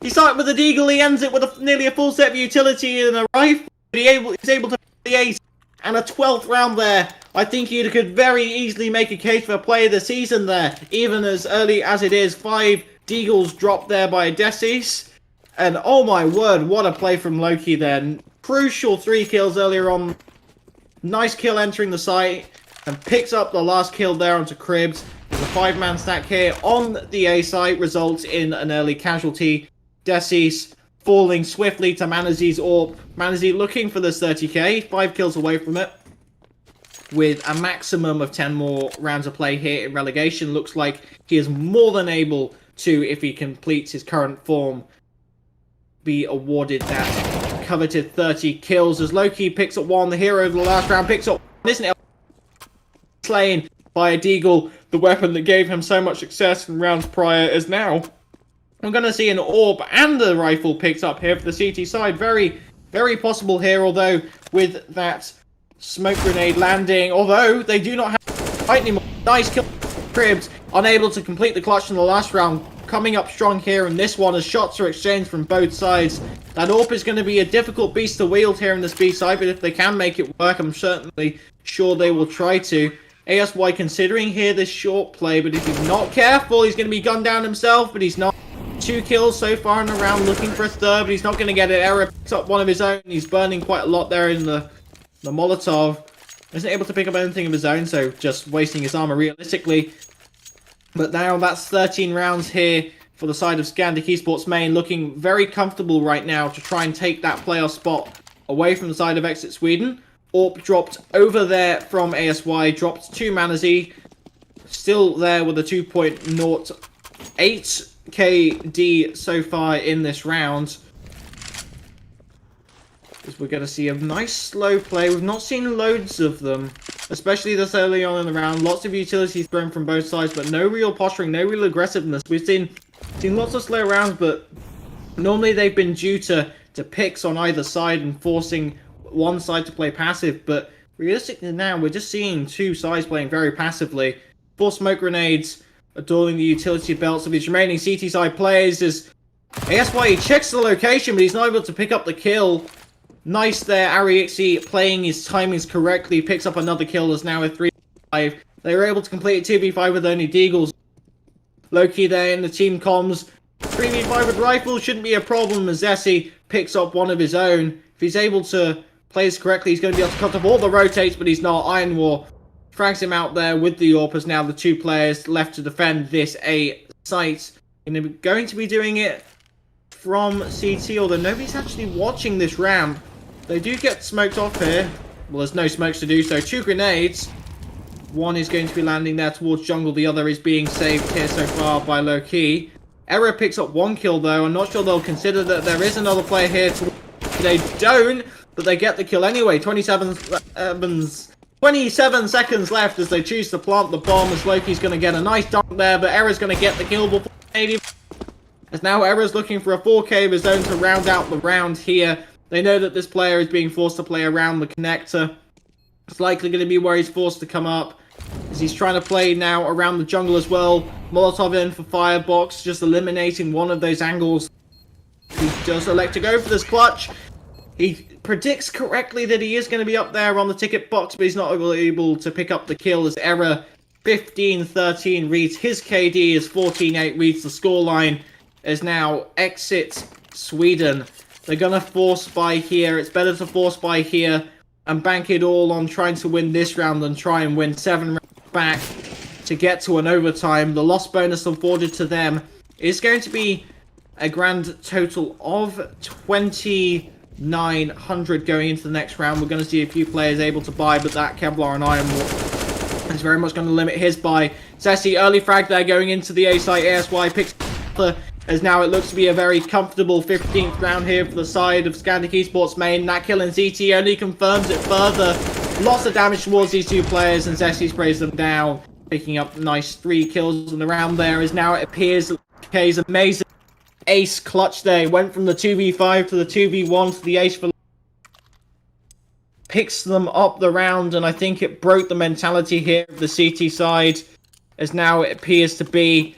He started with a deagle, he ends it with nearly a full set of utility and a rifle. He's able to the ace and a 12th round there. I think he could very easily make a case for play of the season there, even as early as it is. 5 deagles dropped there by Decis. And oh my word, what a play from Loki then. Crucial 3 kills earlier on. Nice kill entering the site, and picks up the last kill there onto Cribs. There's a 5-man stack here on the A site, results in an early casualty. Decis falling swiftly to Manazi's AWP. Manazi looking for this 30k, 5 kills away from it. With a maximum of 10 more rounds of play here in relegation. Looks like he is more than able to, if he completes his current form, be awarded that coveted 30 kills. As Loki picks up 1, the hero of the last round picks up 1, isn't it? Slain by a deagle, the weapon that gave him so much success in rounds prior, is now I'm going to see an AWP and the rifle picked up here for the CT side. Very, very possible here, although with that smoke grenade landing, although they do not have fight anymore. Nice kill. Cribs unable to complete the clutch in the last round. Coming up strong here in this one as shots are exchanged from both sides. That AWP is going to be a difficult beast to wield here in this B side, but if they can make it work, I'm certainly sure they will try to. ASY considering here this short play, but if he's not careful, he's going to be gunned down himself, but he's not. 2 kills so far in the round, looking for a third, but he's not going to get it. Error picks up one of his own. He's burning quite a lot there in the Molotov. Isn't able to pick up anything of his own, so just wasting his armor realistically. But now that's 13 rounds here for the side of Scandic eSports main, looking very comfortable right now to try and take that playoff spot away from the side of EXZIT Sweden. AWP dropped over there from ASY, dropped to Manazi. Still there with a 2.08 KD so far in this round. As we're going to see a nice slow play. We've not seen loads of them, especially this early on in the round. Lots of utilities thrown from both sides, but no real posturing, no real aggressiveness. We've seen lots of slow rounds, but normally they've been due to picks on either side and forcing one side to play passive. But realistically now, we're just seeing 2 sides playing very passively. 4 smoke grenades adorning the utility belts of his remaining CT side players. As ASY checks the location, but he's not able to pick up the kill. Nice there, Ariixi playing his timings correctly, picks up another kill as now with 3v5. They were able to complete a 2v5 with only deagles. Loki there in the team comms. 3v5 with rifles shouldn't be a problem as Zessi picks up one of his own. If he's able to play this correctly, he's going to be able to cut off all the rotates, but he's not. Iron War frags him out there with the AWP as now the 2 players left to defend this A site. And they're going to be doing it from CT, although nobody's actually watching this ramp. They do get smoked off here. Well, there's no smokes to do so. 2 grenades. One is going to be landing there towards jungle. The other is being saved here so far by Loki. Error picks up 1 kill though. I'm not sure they'll consider that there is another player here. They don't. but they get the kill anyway. 27 seconds left as they choose to plant the bomb, as Loki's going to get a nice dunk there, but Era's going to get the kill before Canadian. As now Era's looking for a 4K of his own to round out the round here. They know that this player is being forced to play around the connector. It's likely going to be where he's forced to come up, as he's trying to play now around the jungle as well. Molotov in for Firebox, just eliminating one of those angles. He does elect to go for this clutch. He predicts correctly that he is going to be up there on the ticket box, but he's not able to pick up the kill as Era 15-13 reads his KD, as 14-8 reads the scoreline, as now EXZIT Sweden. They're going to force buy here. It's better to force buy here and bank it all on trying to win this round than try and win 7 rounds back to get to an overtime. The loss bonus afforded to them is going to be a grand total of 2,900 going into the next round. We're going to see a few players able to buy, but that Kevlar and Iron Wall is very much going to limit his buy. Zessi, early frag there going into the A site. ASY picks the, as now it looks to be a very comfortable 15th round here for the side of Scandic eSports main. That kill in ZT only confirms it further. Lots of damage towards these two players, and Zessi sprays them down, picking up nice 3 kills in the round there, as now it appears that K's amazing ace clutch there. Went from the 2v5 to the 2v1 to the ace for picks them up the round, and I think it broke the mentality here of the CT side, as now it appears to be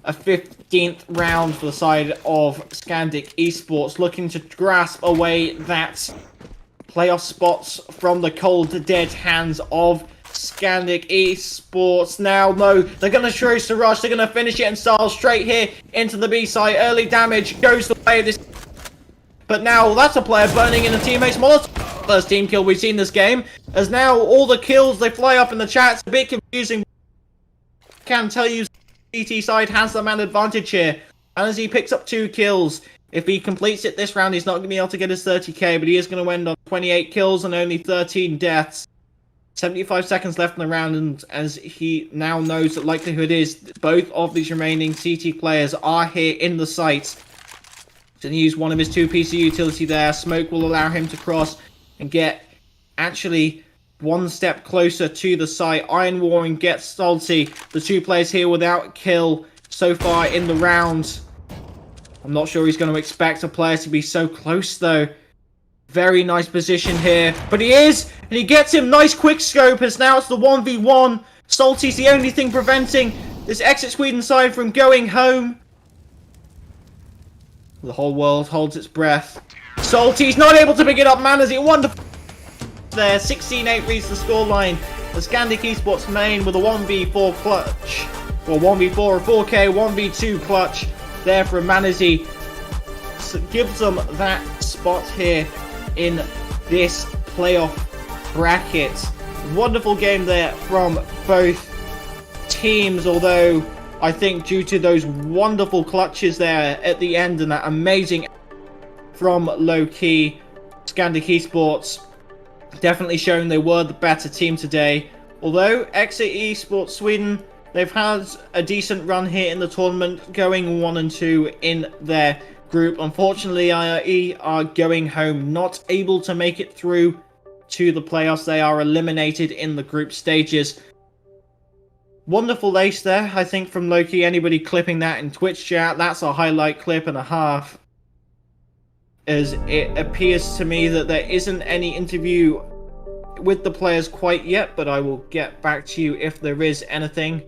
a 15th round for the side of Scandic eSports, looking to grasp away that playoff spots from the cold dead hands of Scandic eSports. Now, no, they're going to choose to rush. They're going to finish it in style straight here into the B side. Early damage goes the way of this. But now, that's a player burning in a teammate's Molotov. First team kill we've seen this game. As now, all the kills, they fly up in the chat. It's a bit confusing. Can tell you, CT side has the man advantage here. And as he picks up 2 kills, if he completes it this round, he's not going to be able to get his 30k, but he is going to end on 28 kills and only 13 deaths. 75 seconds left in the round, and as he now knows that likelihood is both of these remaining CT players are here in the site. He's going to use one of his 2 PC utility there. Smoke will allow him to cross and get actually 1 step closer to the site. Iron Warring gets salty. The 2 players here without kill so far in the round. I'm not sure he's going to expect a player to be so close though. Very nice position here, but he is, and he gets him. Nice quick scope, as now it's the 1v1. Salty's the only thing preventing this EXZIT Sweden side from going home. The whole world holds its breath. Salty's not able to pick it up, man, as it wonderful there. 16-8 reads the scoreline. The Scandic eSports main with a 1v4 clutch, or 1v4 or 4K 1v2 clutch there for Manizzi. So gives them that spot here in this playoff bracket. Wonderful game there from both teams, although I think due to those wonderful clutches there at the end and that amazing from low-key, Scandic eSports definitely showing they were the better team today. Although EXZIT eSports Sweden, they've had a decent run here in the tournament, going 1-2 in their group. Unfortunately, IRE are going home, not able to make it through to the playoffs. They are eliminated in the group stages. Wonderful ace there, I think, from Loki. Anybody clipping that in Twitch chat, that's a highlight clip and a half. As it appears to me that there isn't any interview with the players quite yet, but I will get back to you if there is anything.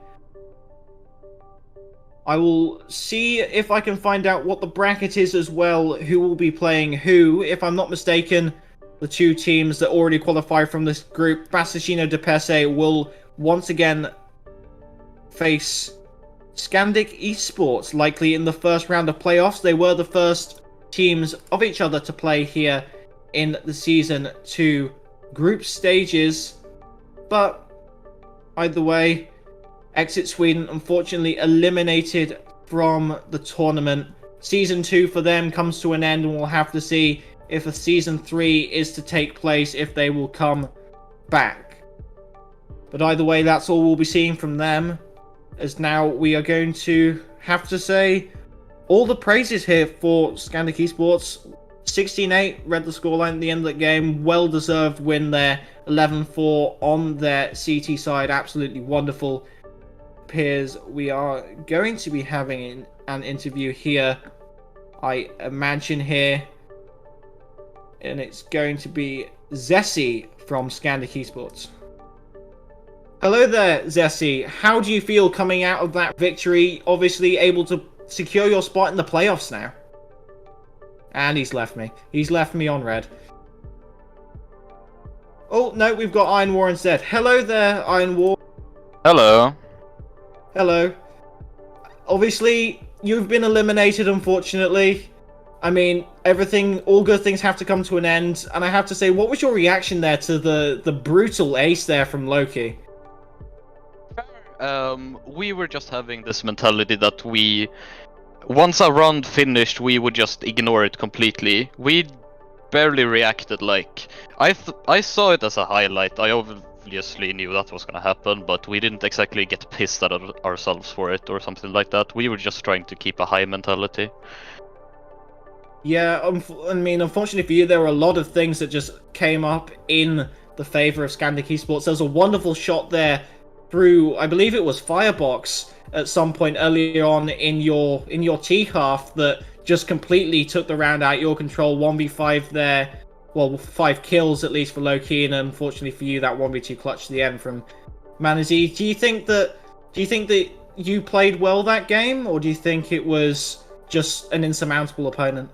I will see if I can find out what the bracket is as well, who will be playing who. If I'm not mistaken, the 2 teams that already qualify from this group, Bassicino de Pesse, will once again face Scandic eSports, likely in the first round of playoffs. They were the first teams of each other to play here in the Season 2 group stages. But either way, EXZIT Sweden unfortunately eliminated from the tournament. Season 2 for them comes to an end, and we'll have to see if a Season 3 is to take place, if they will come back. But either way, that's all we'll be seeing from them, as now we are going to have to say all the praises here for Scandic eSports. 16-8 read the scoreline at the end of the game. Well-deserved win there. 11-4 on their CT side. Absolutely wonderful. Appears we are going to be having an interview here, I imagine here. And it's going to be Zessie from Scandic eSports. Hello there, Zessie. How do you feel coming out of that victory? Obviously able to secure your spot in the playoffs now. And he's left me. He's left me on red. Oh, no, we've got Iron War instead. Hello there, Iron War. Hello. Hello. Obviously, you've been eliminated, unfortunately. I mean, all good things have to come to an end. And I have to say, what was your reaction there to the brutal ace there from Loki? We were just having this mentality that once a round finished, we would just ignore it completely. We barely reacted. Like, I saw it as a highlight. I obviously knew that was gonna happen, but we didn't exactly get pissed at ourselves for it or something like that. We were just trying to keep a high mentality. Yeah, I mean, unfortunately for you, there were a lot of things that just came up in the favor of Scandic eSports. There was a wonderful shot there through, I believe it was Firebox at some point earlier on in your T half that just completely took the round out your control. 1v5 there, well, 5 kills at least for Loki, and unfortunately for you, that 1v2 clutch to the end from Manazi. Do you think that you played well that game, or do you think it was just an insurmountable opponent?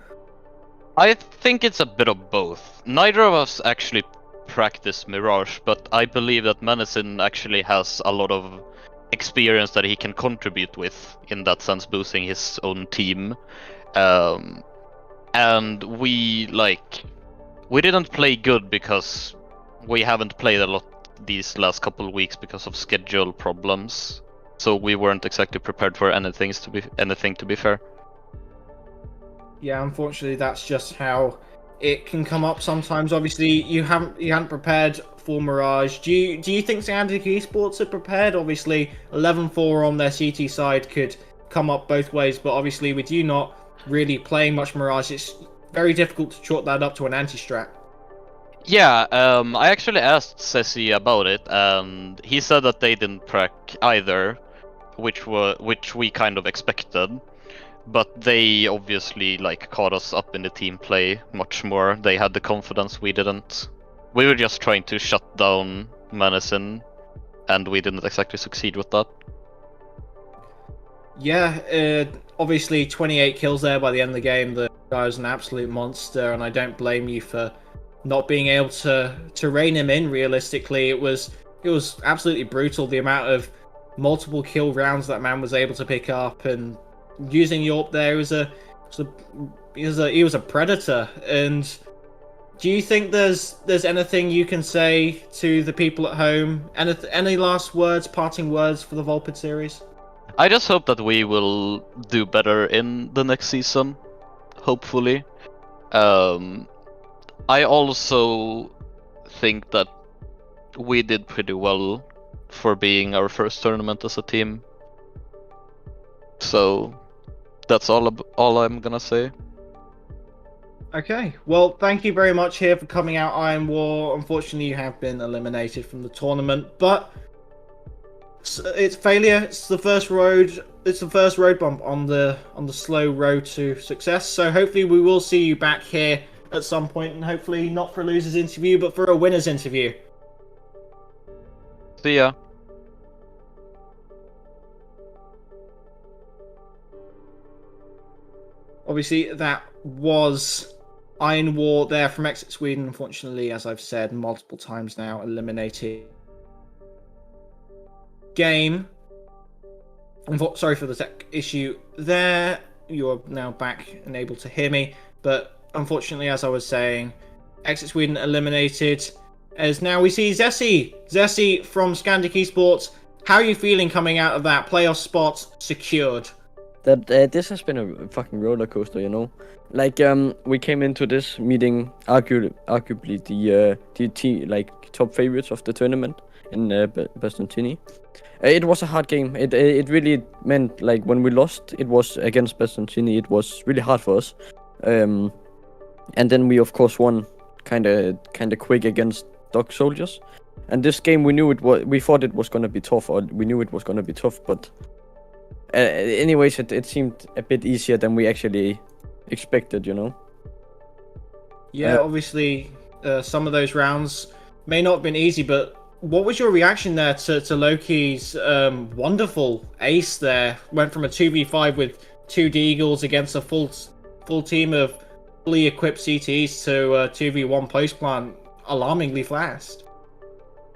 I think it's a bit of both. Neither of us actually practice Mirage, but I believe that Menacin actually has a lot of experience that he can contribute with, in that sense, boosting his own team. And we didn't play good because we haven't played a lot these last couple of weeks because of schedule problems. So we weren't exactly prepared for anything to be fair. Yeah, unfortunately, that's just how it can come up sometimes. Obviously, you hadn't prepared for Mirage. Do you think Scandic eSports are prepared? Obviously, 11-4 on their CT side could come up both ways, but obviously, with you not really playing much Mirage, it's very difficult to chalk that up to an anti-strat. Yeah, I actually asked Ceci about it, and he said that they didn't prac either, which we kind of expected. But they obviously caught us up in the team play much more. They had the confidence we didn't. We were just trying to shut down Menacin, and we didn't exactly succeed with that. Yeah, obviously 28 kills there by the end of the game. The guy was an absolute monster, and I don't blame you for not being able to rein him in. Realistically, it was absolutely brutal, the amount of multiple kill rounds that man was able to pick up, and using Yorp there he was a predator. And do you think there's anything you can say to the people at home? Any last words, parting words for the Volpid series? I just hope that we will do better in the next season, hopefully. I also think that we did pretty well for being our first tournament as a team. So that's all I'm gonna say. Okay, well, thank you very much here for coming out, Iron War. Unfortunately, you have been eliminated from the tournament, but it's failure. It's the first road. It's the first road bump on the slow road to success. So hopefully, we will see you back here at some point, and hopefully not for a loser's interview, but for a winner's interview. See ya. Obviously, that was Iron War there from EXZIT Sweden. Unfortunately, as I've said multiple times now, eliminated game. Sorry for the tech issue there. You're now back and able to hear me. But unfortunately, as I was saying, EXZIT Sweden eliminated. As now we see Zessie. Zessie from Scandic eSports. How are you feeling coming out of that? Playoff spot secured. This has been a fucking roller coaster, you know. We came into this meeting arguably the top favorites of the tournament in Bastontini. It was a hard game. It really meant when we lost, it was against Bastontini. It was really hard for us. and then we of course won kind of quick against Dog Soldiers. And this game we thought it was gonna be tough, or we knew it was gonna be tough, but anyways, it seemed a bit easier than we actually expected, you know. Yeah, obviously, some of those rounds may not have been easy, but what was your reaction there to Loki's wonderful ace there? Went from a 2v5 with 2 Deagles against a full team of fully equipped CTs to a 2v1 post plant alarmingly fast.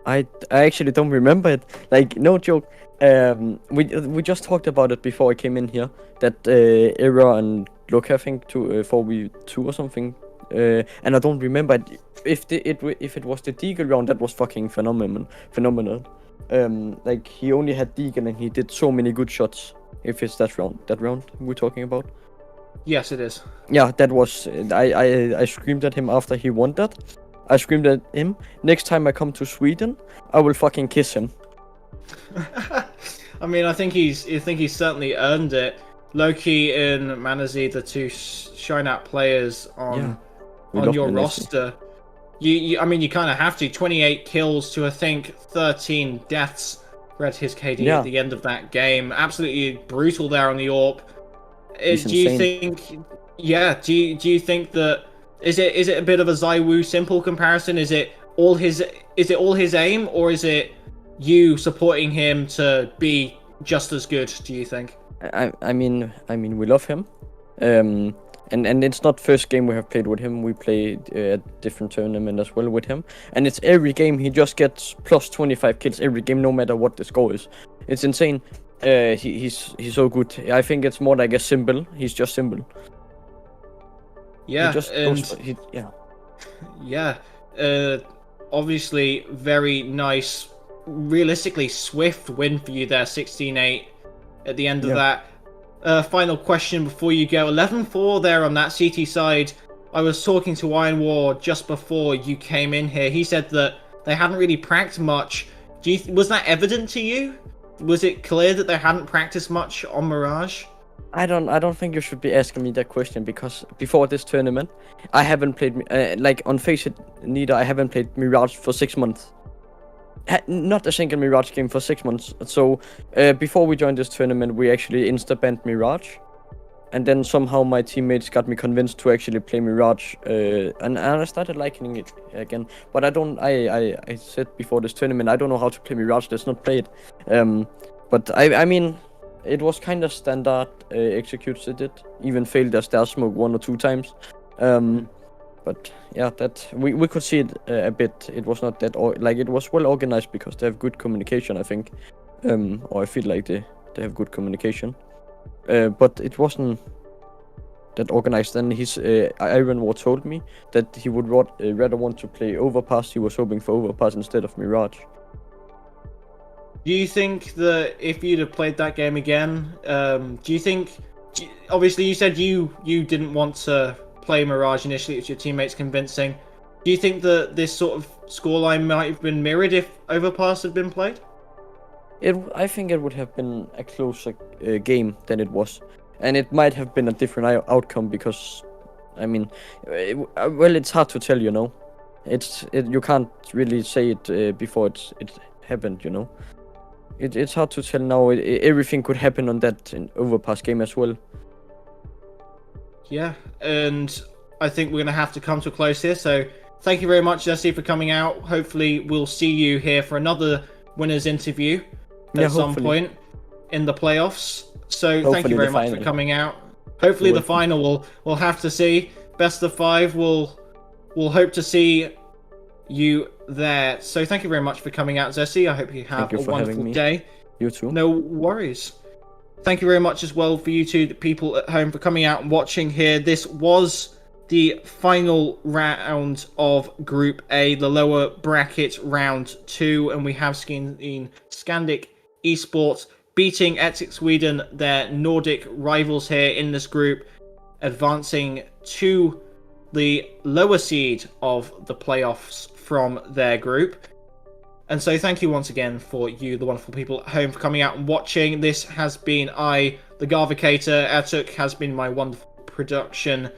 I actually don't remember it. Like, no joke. We just talked about it before I came in here. That Era and Loki, I think, 4v2 or something. And I don't remember it. If it was the Deagle round, that was fucking phenomenal. Like, he only had Deagle and he did so many good shots. If it's that round we're talking about. Yes, it is. Yeah, that was. I screamed at him after he won that. I screamed at him. Next time I come to Sweden, I will fucking kiss him. I mean, I think he's certainly earned it. Loki and Manazi, the 2 shine out players on your roster. I mean, you kind of have to. 28 kills to, I think, 13 deaths. Read his KD at the end of that game. Absolutely brutal there on the AWP. Do you think? Yeah. Do you think that is it a bit of a Zywoo simple comparison? Is it all his aim, or is it you supporting him to be just as good? Do you think? I mean, we love him. And it's not first game we have played with him. We played a different tournament as well with him. And it's every game he just gets plus 25 kills every game, no matter what the score is. It's insane. He's so good. I think it's more like a symbol. He's just symbol. Yeah, obviously very nice, realistically swift win for you there, 16-8 at the end of that. Final question before you go. 11-4 there on that CT side. I was talking to Iron War just before you came in here. He said that they hadn't really practiced much. Was that evident to you? Was it clear that they hadn't practiced much on Mirage? I don't think you should be asking me that question, because before this tournament, I haven't played like on Face It neither. I haven't played Mirage for 6 months. Not a single Mirage game for 6 months. So before we joined this tournament, we actually insta-banned Mirage, and then somehow my teammates got me convinced to actually play Mirage, and I started liking it again. But I said before this tournament, I don't know how to play Mirage. Let's not play it. But I mean, it was kind of standard. Executed it. Even failed their star smoke 1 or 2 times. But yeah, that we could see it a bit. It was not that it was well organized because they have good communication, I think, or I feel like they have good communication. But it wasn't that organized. And his Iron War told me that he would rather want to play Overpass. He was hoping for Overpass instead of Mirage. Do you think that if you'd have played that game again, do you think? Obviously, you said you didn't want to play Mirage initially. It's your teammates convincing. Do you think that this sort of scoreline might have been mirrored if Overpass had been played? I think it would have been a closer game than it was, and it might have been a different outcome because, I mean, it's hard to tell, you know. You can't really say it before it happened, you know. It's hard to tell now. Everything could happen on that Overpass game as well. Yeah, and I think we're going to have to come to a close here. So thank you very much, Jesse, for coming out. Hopefully we'll see you here for another winner's interview at some point in the playoffs. So thank you very much for coming out. Hopefully the final we'll have to see. Best of 5. We'll hope to see you there. So thank you very much for coming out, Jesse. I hope you have a wonderful day. You too. No worries. Thank you very much as well for you two, the people at home, for coming out and watching here. This was the final round of Group A, the lower bracket round 2, and we have seen Scandic eSports beating EXZIT Sweden, their Nordic rivals here in this group, advancing to the lower seed of the playoffs from their group. And so thank you once again for you, the wonderful people at home, for coming out and watching. This has been the Garvicator. Atuk has been my wonderful production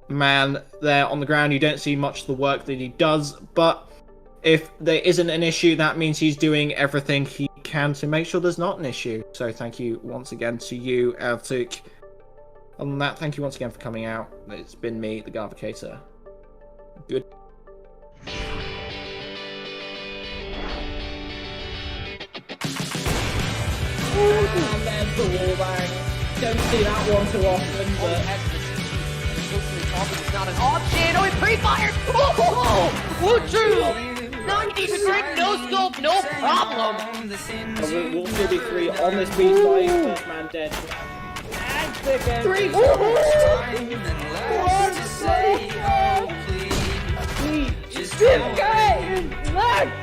man there on the ground. You don't see much of the work that he does, but if there isn't an issue, that means he's doing everything he can to make sure there's not an issue. So thank you once again to you, Altic. Other than that, thank you once again for coming out. It's been me, the Garvicator. Good. And there's the wallbang. Don't see that one too often, but... It's not an option. Oh, it pre-fired. Oh, Woo-choo. 90 grid, no scope, no problem. We'll still be 3 on this beat fight. First man dead. And second. 3.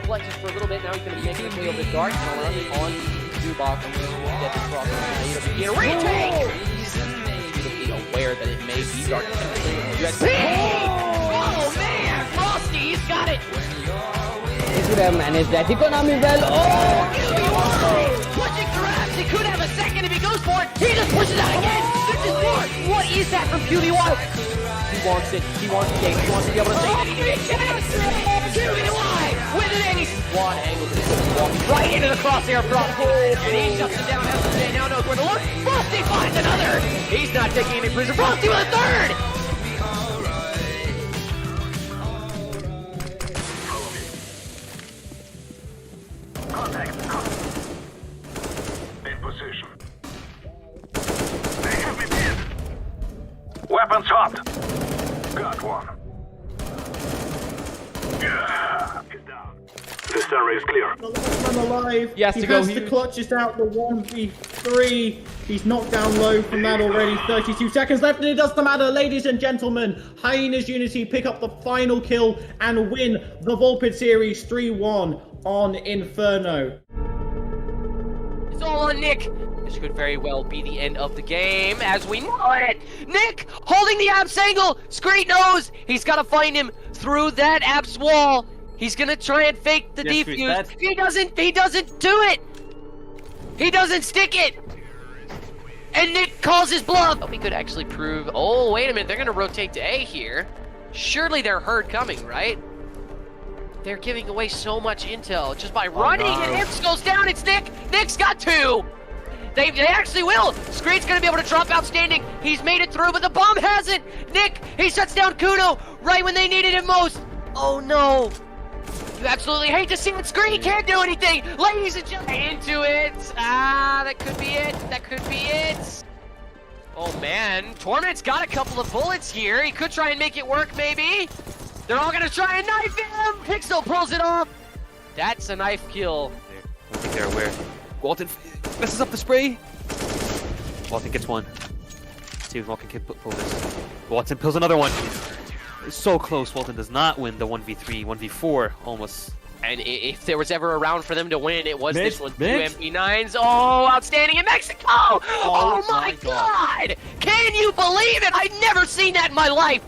Flexes for a little bit. Now he's going to be making his way over the dark. And on Zubok. I'm going to get this cross. Get a retake. Be aware that it may be dark. Oh man, Frosty, he's got it. He could have managed that economy well. Oh, Pushing grabs. He could have a second if he goes for it. He just pushes out again. This is more. What is that from QB1? He wants it. He wants the game. He wants to be able to save it. QB1 with an ace. One angle. Walking right into the crosshair Frosty. And he shuts it down. SJ now knows where to look. Frosty finds another. He's not taking any prison. Frosty with a third. Contact. In position. They have me pinned. Weapons hot. Got one. Yeah. He's down. This area is clear. The last man alive. He has to go has huge. to clutch this out the 1v3. He's knocked down low from that already. 32 seconds left, and it doesn't matter, ladies and gentlemen. Hyenas Unity pick up the final kill and win the Volpid series 3-1 on Inferno. It's all on Nick. This could very well be the end of the game as we know it. Nick holding the Abs angle. Screet knows he's got to find him through that Abs wall. He's gonna try and fake the defuse. He doesn't do it. He doesn't stick it. And Nick calls his bluff. Oh, he could actually prove. Oh, wait a minute. They're gonna rotate to A here. Surely they're heard coming, right? They're giving away so much intel just by running, and Imps goes down. It's Nick. Nick's got 2. They actually will. Screet's gonna be able to drop outstanding. He's made it through, but the bomb hasn't. Nick, he shuts down Kuno right when they needed him most. Oh no. You absolutely hate to see it. Screet can't do anything. Ladies and gentlemen, into it. That could be it. That could be it. Oh man, Torment's got a couple of bullets here. He could try and make it work, maybe. They're all gonna try and knife him. Pixel pulls it off. That's a knife kill. I think they're aware. Walton messes up the spray. Walton gets one. See if Walton can pull this. Walton pulls another one. It's so close. Walton does not win the 1v3, 1v4 almost. And if there was ever a round for them to win, it was this one. 2 MP9s. Oh, outstanding in Mexico. Oh my God. Can you believe it? I've never seen that in my life.